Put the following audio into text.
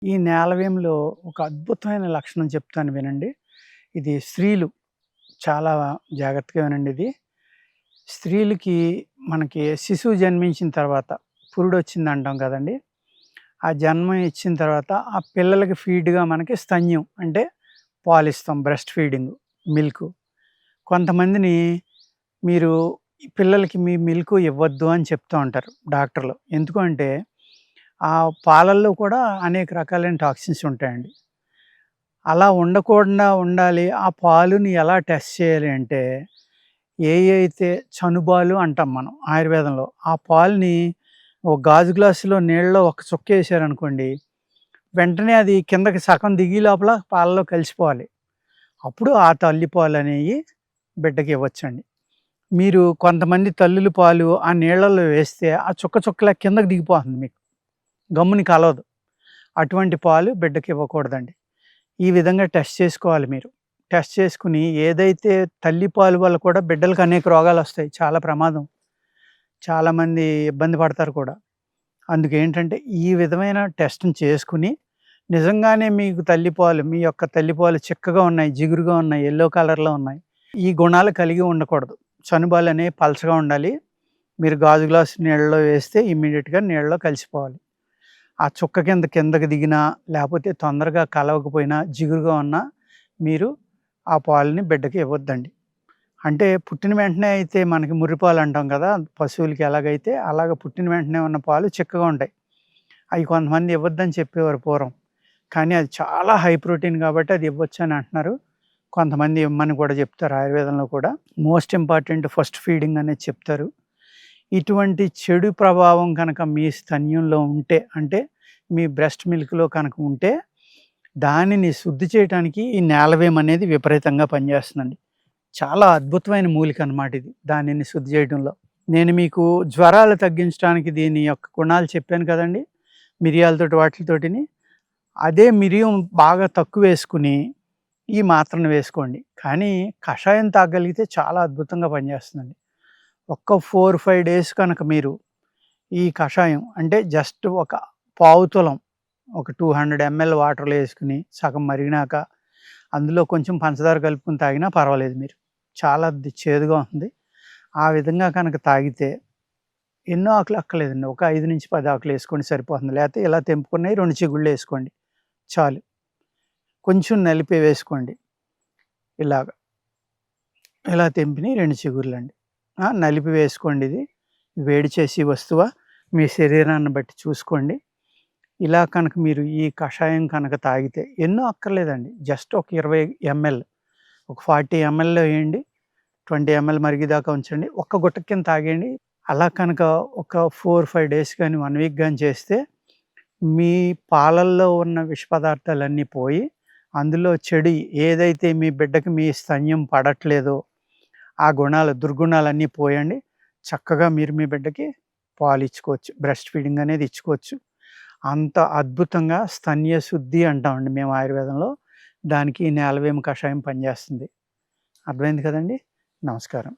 ఈ నేలవేంలో ఒక అద్భుతమైన లక్షణం చెప్తాను వినండి. ఇది స్త్రీలు చాలా జాగ్రత్తగా వినండి ఇది. స్త్రీలకి మనకి శిశువు జన్మించిన తర్వాత పురుడొచ్చిందంటాం కదండీ! ఆ జన్మ ఇచ్చిన తర్వాత ఆ పిల్లలకి ఫీడ్‌గా మనకి స్తన్యం అంటే పాలిస్తాం. Breast feeding, milk. కొంతమందిని మీరు ఈ పిల్లలకి మీ మిల్కు ఇవ్వద్దు అని చెప్తూ ఉంటారు డాక్టర్లు. ఎందుకు అంటే ఆ పాలల్లో కూడా అనేక రకాలైన టాక్సిన్స్ ఉంటాయండి. అలా ఉండకుండా ఉండాలి. ఆ పాలుని ఎలా టెస్ట్ చేయాలి అంటే, ఏయైతే చనుబాలు అంటాం మనం ఆయుర్వేదంలో. ఆ పాలని ఒక గాజు గ్లాసులో నీళ్ళలో ఒక చుక్కేసారనుకోండి, వెంటనే అది కిందకి సగం దిగే లోపల పాలలో కలిసిపోవాలి. అప్పుడు ఆ తల్లి పాలనేయి బిడ్డకి ఇవ్వచ్చండి. మీరు కొంతమంది తల్లుల పాలు ఆ నీళ్ళలో వేస్తే ఆ చుక్క చుక్కలా కిందకి దిగిపోతుంది మీకు. గమ్మున కలవదు. అటువంటి పాలు బిడ్డకి ఇవ్వకూడదండి. ఈ విధంగా టెస్ట్ చేసుకోవాలి మీరు. టెస్ట్ చేసుకొని ఏదైతే తల్లి పాలు వల్ల కూడా బిడ్డలకి అనేక రోగాలొస్తాయి. చాలా ప్రమాదం. చాలామంది ఇబ్బంది పడతారు కూడా. అందుకేంటంటే ఈ విధమైన టెస్ట్‌ని చేసుకొని నిజంగానే మీకు తల్లిపాలు మీ యొక్క తల్లిపాలు చిక్కగా ఉన్నాయి, జిగురుగా ఉన్నాయి, యెల్లో కలర్‌లో ఉన్నాయి. ఈ గుణాలు కలిగి ఉండకూడదు. చనుబాలనేవి పలచగా ఉండాలి. మీరు గాజు గ్లాస్ నీళ్ళలో వేస్తే ఇమ్మీడియేట్‌గా నీళ్ళలో కలిసిపోవాలి. ఆ చుక్క కిందకి దిగినా, లేపోతే తొందరగా కలవకపోయినా, జిగురుగా ఉన్నా మీరు ఆ పాలని బిడ్డకి ఇవ్వొద్దండి. అంటే పుట్టిన వెంటనే అయితే మనకి ముర్రిపాలు అంటాం కదా! పశువులకి ఎలాగైతే అలాగ పుట్టిన వెంటనే ఉన్న పాలు చిక్కగా ఉంటాయి. అయి కొంతమంది ఇవ్వొద్దని చెప్పేవారు పూర్వం. కానీ అది చాలా హై ప్రోటీన్ కాబట్టి అది ఇవ్వొచ్చని అంటున్నారు. కొంతమంది ఇమ్మని కూడా చెప్తారు ఆయుర్వేదంలో కూడా. మోస్ట్ ఇంపార్టెంట్ ఫస్ట్ ఫీడింగ్ అనేది చెప్తారు. ఇటువంటి చెడు ప్రభావం కనుక మీ స్తన్యంలో ఉంటే, అంటే మీ బ్రెస్ట్ మిల్క్‌లో కనుక ఉంటే, దానిని శుద్ధి చేయటానికి ఈ నేలవేం అనేది విపరీతంగా పనిచేస్తుందండి. చాలా అద్భుతమైన మూలిక అనమాట ఇది. దానిని శుద్ధి చేయడంలో. నేను మీకు జ్వరాలు తగ్గించడానికి దీని యొక్క గుణాలు చెప్పాను కదండీ! మిరియాలతోటి వాటిలతోటిని. అదే మిరియం బాగా తక్కువేసుకొని, ఈ మాత్రను వేసుకోండి. కానీ కషాయం తాగగలిగితే చాలా అద్భుతంగా పనిచేస్తుందండి. ఒక్క 4, 5 డేస్ కనుక మీరు ఈ కషాయం అంటే జస్ట్ ఒక పావు తులం ఒక 200 ఎంఎల్ వాటర్‌లో యేసుకొని సగం మరిగినాక అందులో కొంచెం పంచదార కలుపుకొని తాగినా పర్వాలేదు మీరు. చాలా చేదుగా ఉంటుంది. ఆ విధంగా కనుక తాగితే ఎన్నో ఆకులు అక్కర్లేదండి. ఒక 5-10 ఆకులేసుకోండి సరిపోతుంది. లేతే ఇలా తెంపుకున్నయి 2 చిగుళ్ళేసుకోండి చాలు. కొంచెం నలిపి వేసుకోండి. ఇలాగ. ఇలా తెంపినయి 2 చిగుర్లండి. నలిపి వేసుకోండి ఇది. వేడి చేసి వస్తువా మీ శరీరాన్ని బట్టి చూసుకోండి. ఇలా కనుక మీరు ఈ కషాయం కనుక తాగితే ఎన్నో అక్కర్లేదండి. జస్ట్ ఒక 20 ఎంఎల్, ఒక 40 ఎంఎల్‌లో ఎయండి. 20 ఎంఎల్ మరిగేదాకా ఉంచండి. ఒక్క గుట్ట కింద తాగేయండి. అలా కనుక ఒక 4, 5 డేస్ గాని, 1 వీక్ గాని చేస్తే మీ పాలల్లో ఉన్న విష పదార్థాలన్నీ పోయి, అందులో చెడు ఏదైతే మీ బిడ్డకి మీ స్తన్యం పడట్లేదో, ఆ గుణాలు, దుర్గుణాలన్నీ పోయండి. చక్కగా మీరు మీ బిడ్డకి పాలిచ్చుకోవచ్చు. బ్రెస్ట్ ఫీడింగ్ అనేది ఇచ్చుకోవచ్చు. అంత అద్భుతంగా స్తన్య శుద్ధి అంటామండి మేము ఆయుర్వేదంలో. దానికి ఈ నేలవేము కషాయం పనిచేస్తుంది. అర్థమైంది కదండీ! నమస్కారం.